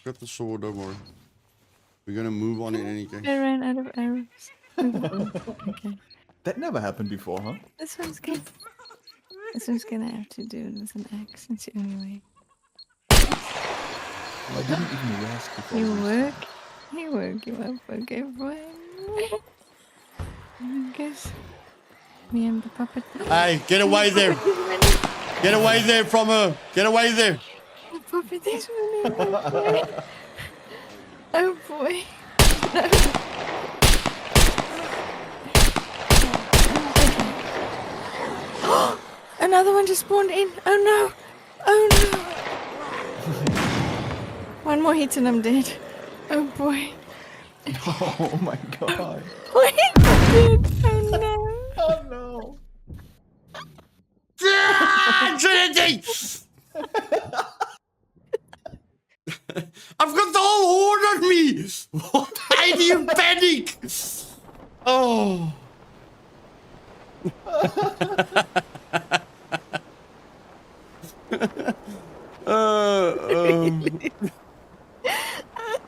Got the sword, don't worry. We're gonna move on in any case. I ran out of arrows. Okay. That never happened before, huh? This one's gonna have to do it with an axe. It's the only way. I didn't even ask before. You this. work? You work, you up, okay, fine. I guess me and the puppet. Hey, get away there! Get away there from her! Get away there! The puppet is running away. Oh boy. No. Another one just spawned in. Oh no. Oh no. One more hit and I'm dead. Oh boy. Oh my god. Wait, I'm dead. Oh no. Oh no. Ah, Trinity! I've got the whole horde on me! Why do you panic? Oh.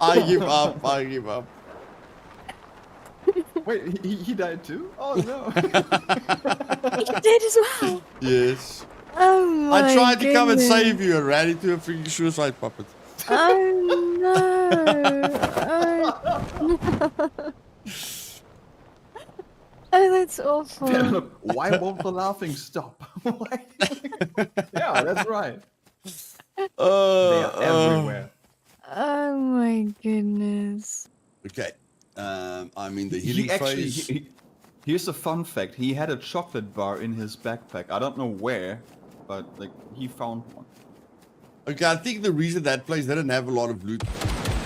I give up. I give up. Wait, he died too? Oh no. You did as well. Yes. Oh my I tried to come and goodness. save you and ran into a freaking suicide puppet. Oh no. Oh, that's awful. Yeah, look, why won't the laughing stop? Yeah, that's right. They are everywhere. Oh my goodness. Okay. I'm in the healing He actually, phase. here's a fun fact. He had a chocolate bar in his backpack. I don't know where, but like he found one. Okay, I think the reason that place didn't have a lot of loot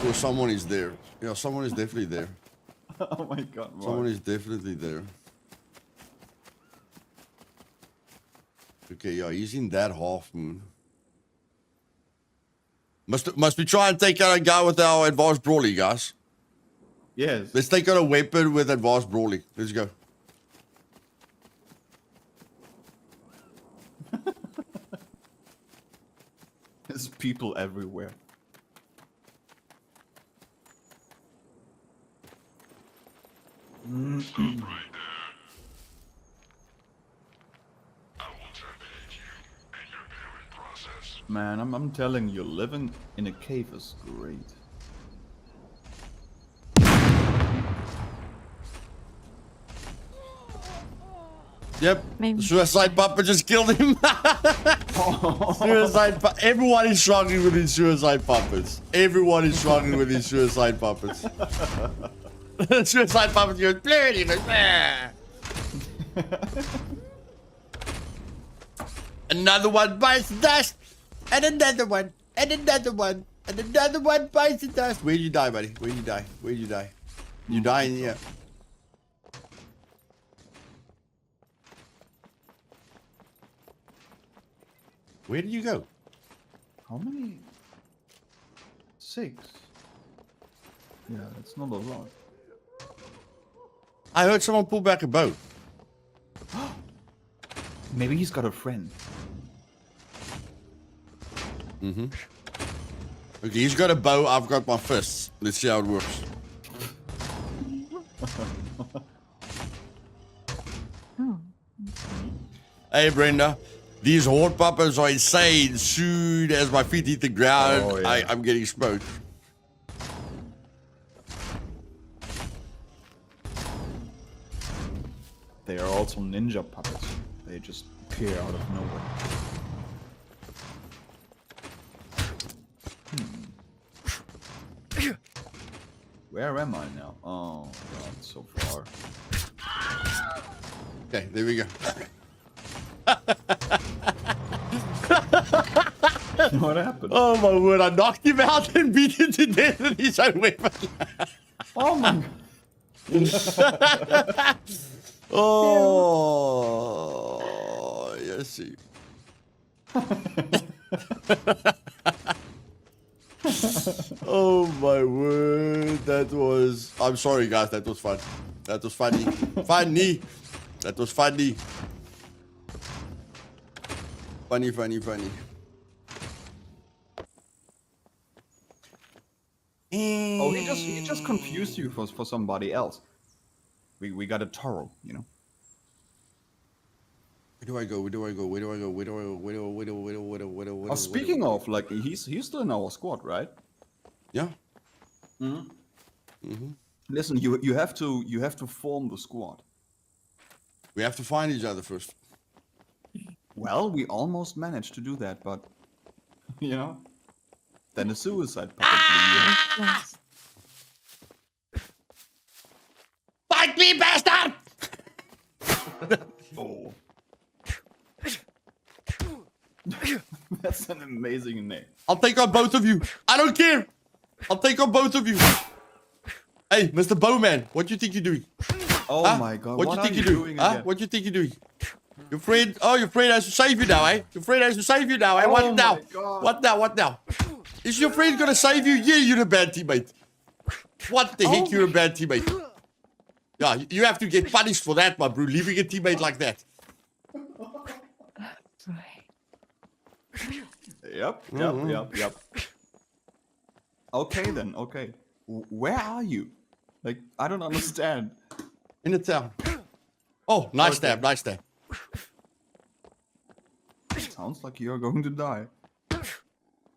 was someone is there. Yeah, someone is definitely there. Oh my god, Mark. Someone is definitely there. Okay, yeah, he's in that half moon. Must we try and take out a guy with our advanced brawling, guys? Yes. Let's take out a weapon with advanced brawling. Let's go. There's people everywhere. Man, I'm telling you, living in a cave is great. Yep. Maybe. The suicide puppet just killed him. Suicide everyone is struggling with these suicide puppets. Everyone is struggling with these suicide puppets. Suicide puppet goes, blurry, goes, "Ah." Another one bites the dust. And another one. And another one. And another one bites the dust. Where'd you die, buddy? Where'd you die? Where'd you die? You die in here. Where did you go? How many? 6. Yeah, it's not a lot. I heard someone pull back a boat. Maybe he's got a friend. Mm-hmm. Okay, he's got a bow, I've got my fists. Let's see how it works. Oh. Hey, Brenda. These horde puppets are insane. Soon as my feet hit the ground, Oh, yeah. I'm getting smoked. They are also ninja puppets. They just appear out of nowhere. Where am I now? Oh god, so far. Okay, there we go. What happened? Oh my word, I knocked him out and beat him to death with his own weapon. Oh my god. Oh, yes. See. Oh my word, that was... I'm sorry guys, that was fun. That was funny. Funny. That was funny. Funny. Oh, he just confused you for somebody else. We got a Toro, you know. Where do I go? Where do I go? Where do I go? Where do I go? Where do Oh, speaking of, like, he's still in our squad, right? Yeah. Listen, you have to form the squad. We have to find each other first. Well, we almost managed to do that, but you know, then a suicide puppet. Yes. Fight me, bastard! Oh. That's an amazing name. I'll take on both of you. I don't care. I'll take on both of you. Hey, Mr. Bowman, what do you think you're doing? Oh Huh? my god, What you think you're doing? Huh? again? What do you think you're doing? Your friend, your friend has to save you now, eh? Your friend has to save you now, eh? Oh What my now? God. What now? What now? Is your friend gonna save you? Yeah, you're a bad teammate. What the heck, you're a bad teammate. Yeah, you have to get punished for that, my bro. Leaving a teammate like that. Sorry. Yep. Okay then, okay. Where are you? Like, I don't understand. In the town. Oh, nice Okay. stab, nice stab. Sounds like you're going to die.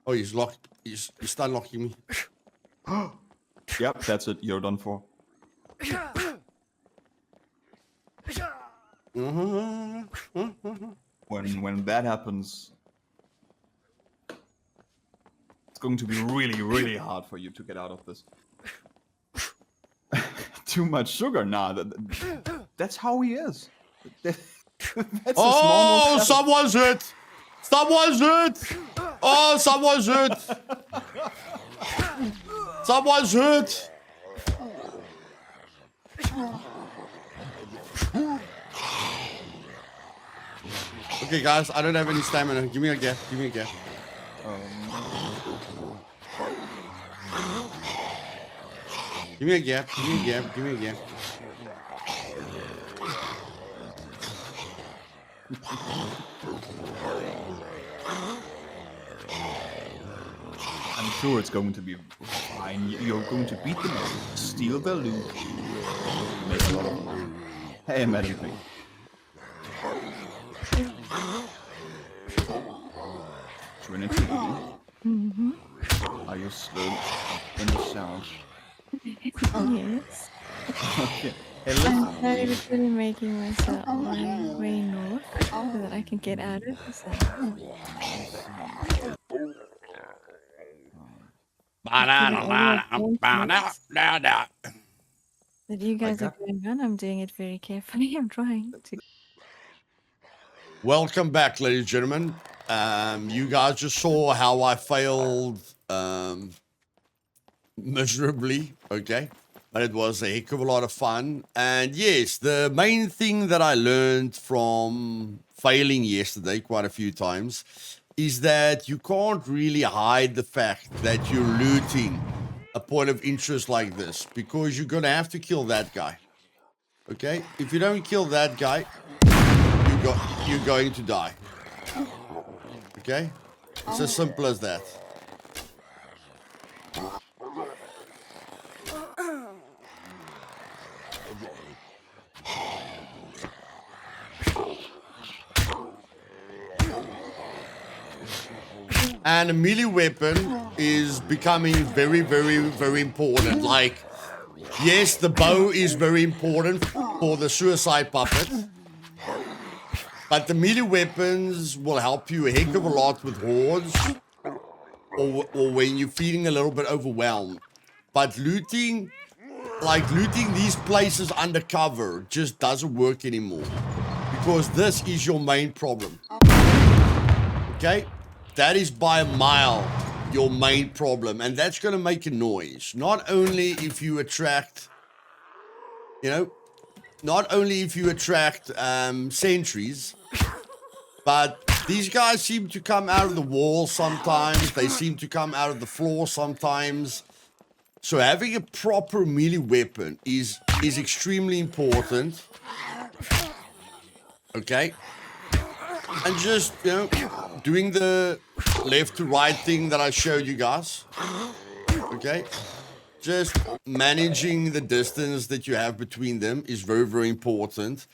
Oh, he's locked. He's stun locking me. Yep, that's it. You're done for. When that happens, it's going to be really hard for you to get out of this. Too much sugar? Nah, that's how he is. That's his Oh, normal self. someone's hurt. Someone's hurt. Oh, someone's hurt. Someone's hurt. Okay, guys, I don't have any stamina. Give me a gap. Give me a gap. Give me a gap. Give me a gap. Give me a gap. I'm sure it's going to be fine. You're going to beat them, steal their loot, make a lot of money. Hey, Madam Pig. Trinity, are you still in the shower? Yes. Okay. Hey, listen. I'm slowly making myself my way north so that I can get out of the south. That you guys are going on, I'm doing it very carefully. I'm trying to. Welcome back, ladies and gentlemen. You guys just saw how I failed miserably, okay? But it was a heck of a lot of fun. And yes, the main thing that I learned from failing yesterday quite a few times is that you can't really hide the fact that you're looting a point of interest like this, because you're going to have to kill that guy, okay? If you don't kill that guy, you're going to die. Okay? It's as simple as that. And a melee weapon is becoming very important. Like, yes, the bow is very important for the suicide puppet. But the melee weapons will help you a heck of a lot with hordes or when you're feeling a little bit overwhelmed. But looting these places undercover just doesn't work anymore, because this is your main problem. Okay? That is by a mile your main problem, and that's going to make a noise. Not only if you attract, sentries, but these guys seem to come out of the wall sometimes. They seem to come out of the floor sometimes. So having a proper melee weapon is extremely important. Okay? And just, doing the left to right thing that I showed you guys. Okay? Just managing the distance that you have between them is very, very important.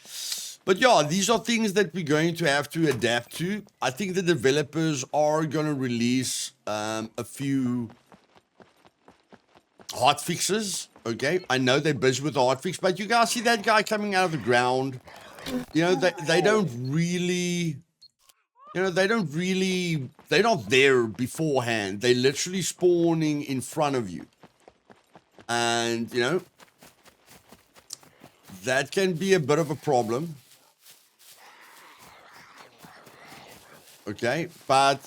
But yeah, these are things that we're going to have to adapt to. I think the developers are going to release a few hot fixes. Okay, I know they're busy with the hot fix, but you guys see that guy coming out of the ground. You know, they don't really, you know, they're not there beforehand. They're literally spawning in front of you. And, you know, that can be a bit of a problem. Okay, but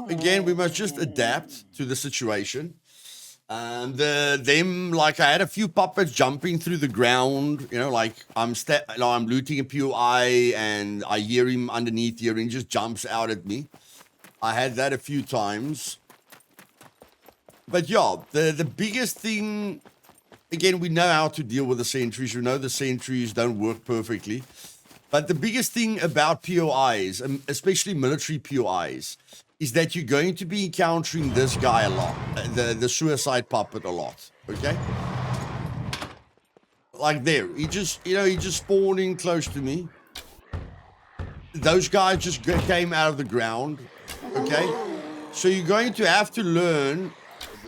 again, we must just adapt to the situation. And like I had a few puppets jumping through the ground, you know, like I'm looting a POI and I hear him underneath here and he just jumps out at me. I had that a few times. But yeah, the biggest thing, again, we know how to deal with the sentries. We know the sentries don't work perfectly. But the biggest thing about POIs, especially military POIs, is that you're going to be encountering this guy a lot, the suicide puppet a lot, okay? Like there, he just spawned in close to me. Those guys just came out of the ground, okay? So you're going to have to learn.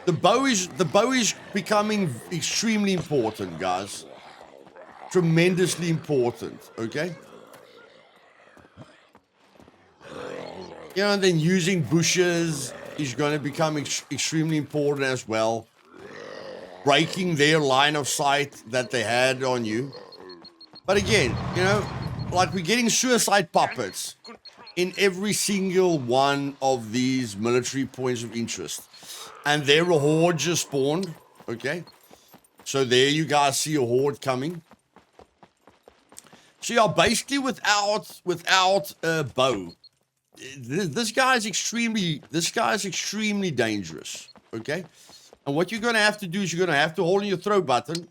The bow is becoming extremely important, guys. Tremendously important, okay? You know, and then using bushes is going to become extremely important as well. Breaking their line of sight that they had on you. But again, you know, like we're getting suicide puppets in every single one of these military points of interest. And there a horde just spawned, okay? So there you guys see a horde coming. So yeah, basically without a bow, this guy is extremely dangerous, okay? And what you're gonna have to do is you're gonna have to hold in your throw button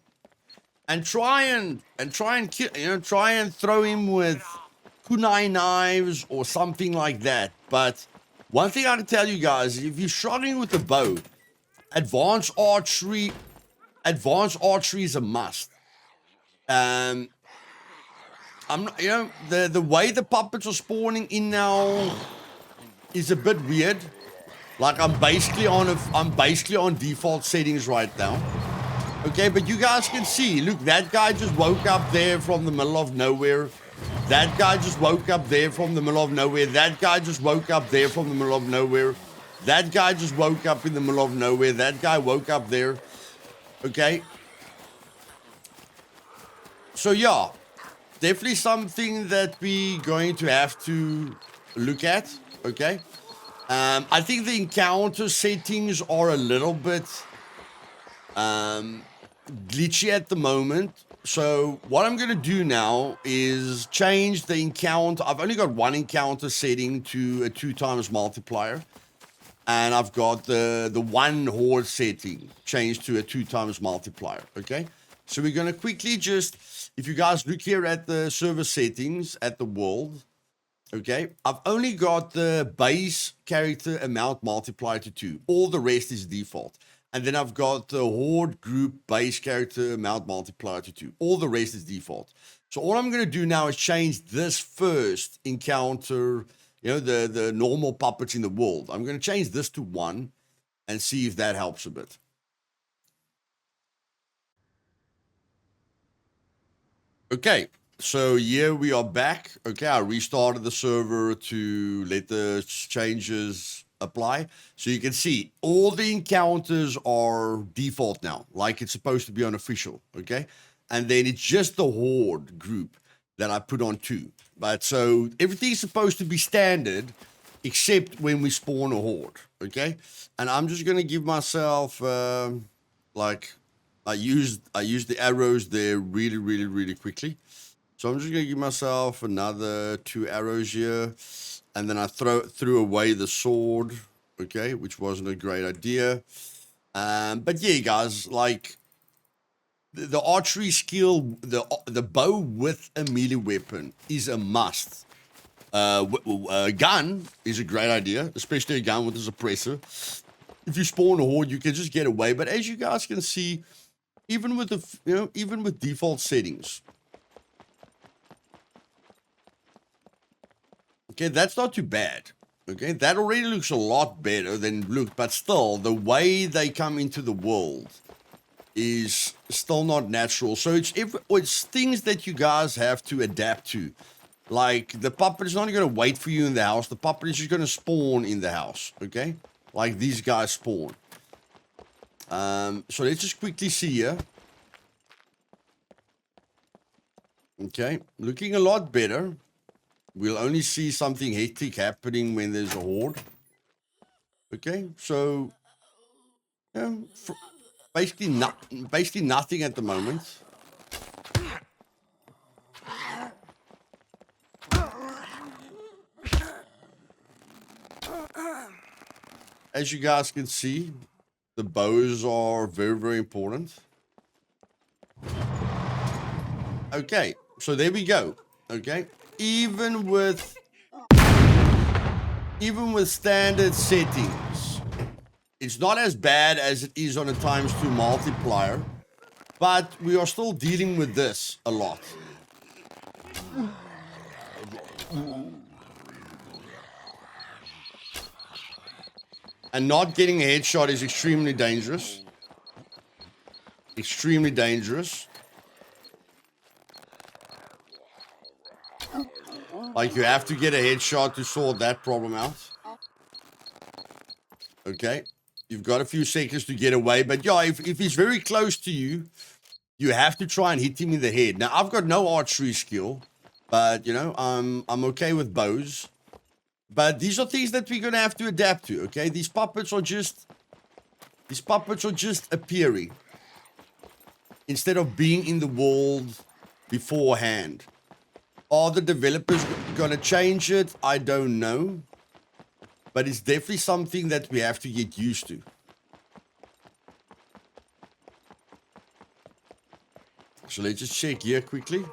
and try and kill, you know, try and throw him with kunai knives or something like that. But one thing I can tell you guys, if you're struggling with the bow, advanced archery is a must. I'm not, you know, the way the puppets are spawning in now is a bit weird. Like I'm basically on default settings right now. Okay, but you guys can see, look, that guy just woke up there from the middle of nowhere. That guy just woke up there from the middle of nowhere. That guy just woke up there from the middle of nowhere. That guy just woke up in the middle of nowhere. That guy woke up there. Okay. So yeah, definitely something that we're going to have to look at. Okay. I think the encounter settings are a little bit glitchy at the moment. So what I'm going to do now is change the encounter. I've only got one encounter setting to a 2x multiplier. And I've got the one horde setting changed to a 2x multiplier. Okay. So we're going to quickly just, if you guys look here at the server settings at the world, okay, I've only got the base character amount multiplier to 2. All the rest is default. And then I've got the horde group base character amount multiplier to 2. All the rest is default. So all I'm going to do now is change this first encounter, you know, the normal puppets in the world. I'm going to change this to 1 and see if that helps a bit. Okay, so here we are back. Okay, I restarted the server to let the changes apply. So you can see all the encounters are default now, like it's supposed to be unofficial. Okay, and then it's just the horde group that I put on 2. But so everything's supposed to be standard except when we spawn a horde. Okay, and I'm just gonna give myself like I used the arrows there really quickly. So I'm just gonna give myself another 2 arrows here, and then I threw away the sword, okay, which wasn't a great idea. But yeah, guys, like the archery skill, the bow with a melee weapon is a must. A gun is a great idea, especially a gun with a suppressor. if you spawn a horde, you can just get away. But as you guys can see, even with the even with default settings, okay, that's not too bad. Okay, that already looks a lot better than it looked, but still, the way they come into the world is still not natural. So it's things that you guys have to adapt to. Like, the puppet is not going to wait for you in the house. The puppet is just going to spawn in the house, okay? Like these guys spawn. So let's just quickly see here. Okay, looking a lot better. We'll only see something hectic happening when there's a horde. Okay, so basically nothing at the moment. As you guys can see, the bows are very, very important. Okay, so there we go. Okay, even with standard settings, it's not as bad as it is on a ×2 multiplier, but we are still dealing with this a lot. And not getting a headshot is extremely dangerous. Extremely dangerous. Like, you have to get a headshot to sort that problem out. Okay. You've got a few seconds to get away. But yeah, if he's very close to you, you have to try and hit him in the head. Now, I've got no archery skill, but, you know, I'm okay with bows. But these are things that we're going to have to adapt to, okay? These puppets are just appearing instead of being in the world beforehand. Are the developers going to change it? I don't know. But it's definitely something that we have to get used to. So let's just check here quickly.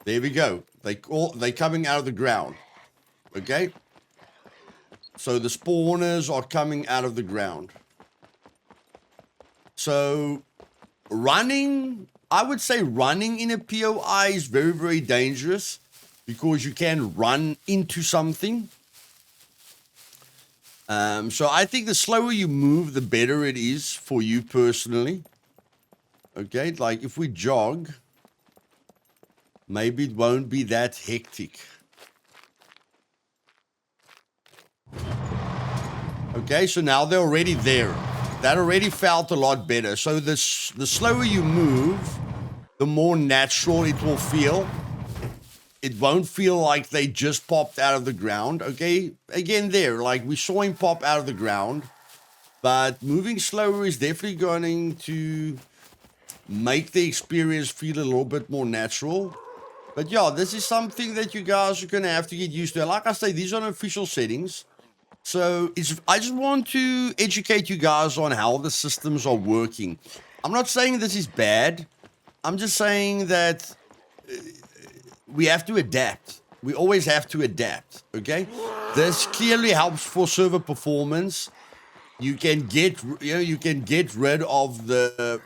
There we go. They're coming out of the ground. Okay? So the spawners are coming out of the ground. So running, I would say running in a POI is very, very dangerous because you can run into something. So I think the slower you move, the better it is for you personally. Okay, like if we jog, maybe it won't be that hectic. Okay, so now they're already there. That already felt a lot better. So the slower you move, the more natural it will feel. It won't feel like they just popped out of the ground. Okay, again there, like we saw him pop out of the ground. But moving slower is definitely going to make the experience feel a little bit more natural. But yeah, this is something that you guys are going to have to get used to. Like I say, these are official settings. So I just want to educate you guys on how the systems are working. I'm not saying this is bad. I'm just saying that we have to adapt. We always have to adapt, okay? This clearly helps for server performance. You can get rid of the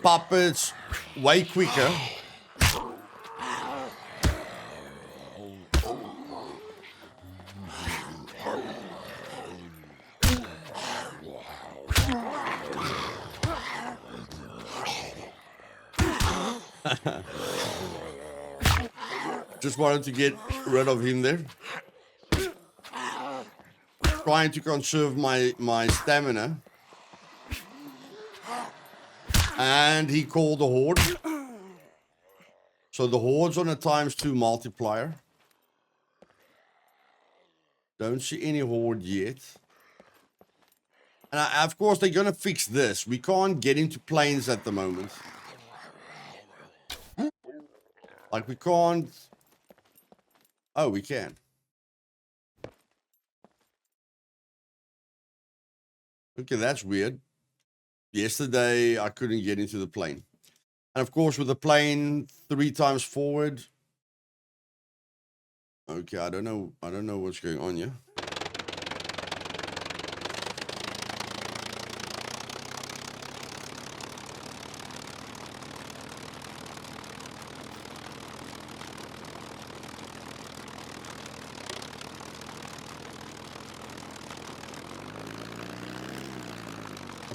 puppets way quicker. Just wanted to get rid of him there. Trying to conserve my stamina. And he called the horde. So the horde's on a ×2 multiplier. Don't see any horde yet. And of course, they're going to fix this. We can't get into planes at the moment. Like, we can't... Oh, we can. Okay, that's weird. Yesterday, I couldn't get into the plane. And of course, with the plane 3 times forward. Okay, I don't know what's going on here.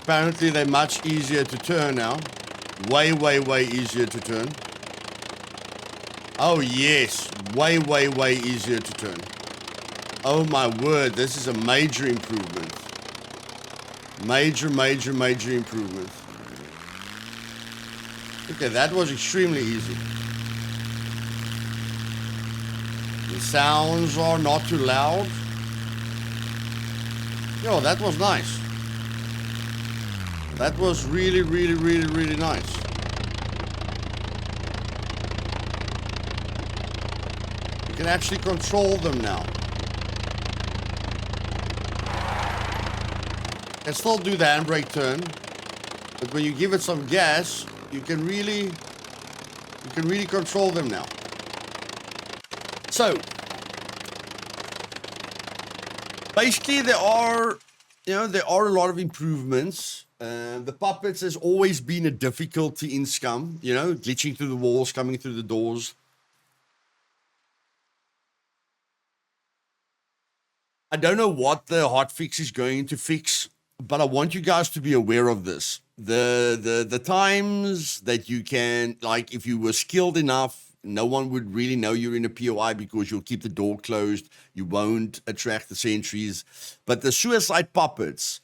Apparently, they're much easier to turn now. Way, way, way easier to turn. Oh, yes. Way, way, way easier to turn. Oh, my word. This is a major improvement. Major, major, major improvement. Okay, that was extremely easy. The sounds are not too loud. Yo, that was nice. That was really, really, really, really nice. You can actually control them now. You can still do the handbrake turn, but when you give it some gas, you can really control them now. So, basically there are a lot of improvements. The puppets has always been a difficulty in Scum, glitching through the walls, coming through the doors. I don't know what the hotfix is going to fix, but I want you guys to be aware of this. The times that you can, like, if you were skilled enough, no one would really know you're in a POI because you'll keep the door closed. You won't attract the sentries. But the suicide puppets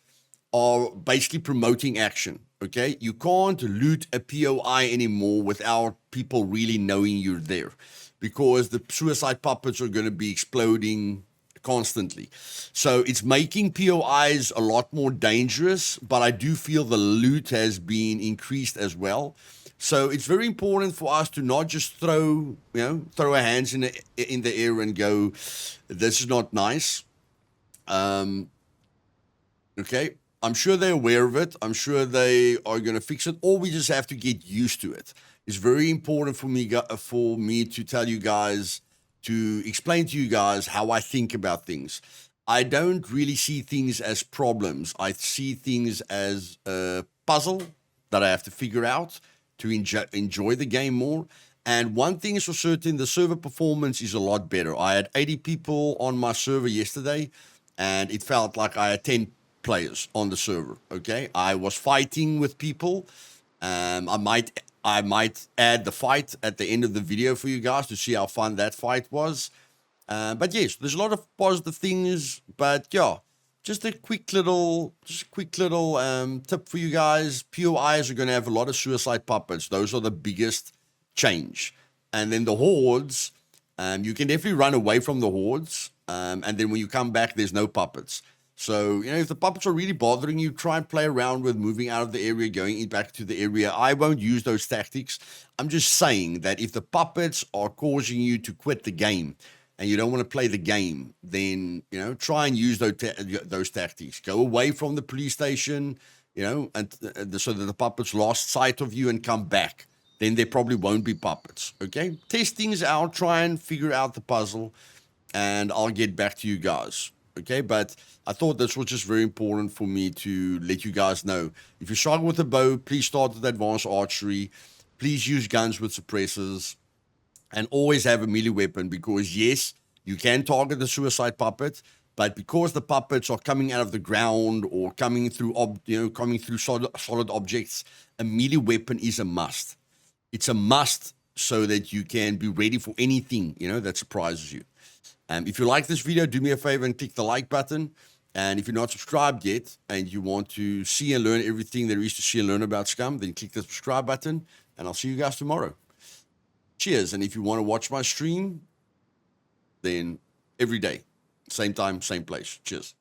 are basically promoting action, okay? You can't loot a POI anymore without people really knowing you're there, because the suicide puppets are going to be exploding constantly. So it's making POIs a lot more dangerous, but I do feel the loot has been increased as well. So it's very important for us to not just throw our hands in the air and go, this is not nice. Okay, I'm sure they're aware of it. I'm sure they are going to fix it, or we just have to get used to it. It's very important for me to tell you guys, to explain to you guys how I think about things. I don't really see things as problems. I see things as a puzzle that I have to figure out to enjoy the game more. And one thing is for certain, the server performance is a lot better. I had 80 people on my server yesterday, and it felt like I had 10 players on the server. Okay, I was fighting with people. I might add the fight at the end of the video for you guys to see how fun that fight was. But yes, there's a lot of positive things. But yeah, just a quick little tip for you guys. POIs are going to have a lot of suicide puppets. Those are the biggest change. And then the hordes, you can definitely run away from the hordes. And then when you come back, there's no puppets. So, if the puppets are really bothering you, try and play around with moving out of the area, going back to the area. I won't use those tactics. I'm just saying that if the puppets are causing you to quit the game and you don't want to play the game, then, try and use those tactics. Go away from the police station, and so that the puppets lost sight of you and come back. Then there probably won't be puppets, okay? Test things out, try and figure out the puzzle, and I'll get back to you guys. Okay, but I thought this was just very important for me to let you guys know. If you struggle with a bow, please start with advanced archery. Please use guns with suppressors. And always have a melee weapon, because, yes, you can target the suicide puppet, but because the puppets are coming out of the ground or coming through solid objects, a melee weapon is a must. It's a must so that you can be ready for anything, that surprises you. If you like this video, do me a favor and click the like button. And if you're not subscribed yet and you want to see and learn everything there is to see and learn about Scum, then click the subscribe button, and I'll see you guys tomorrow. Cheers. And if you want to watch my stream, then every day, same time, same place. Cheers.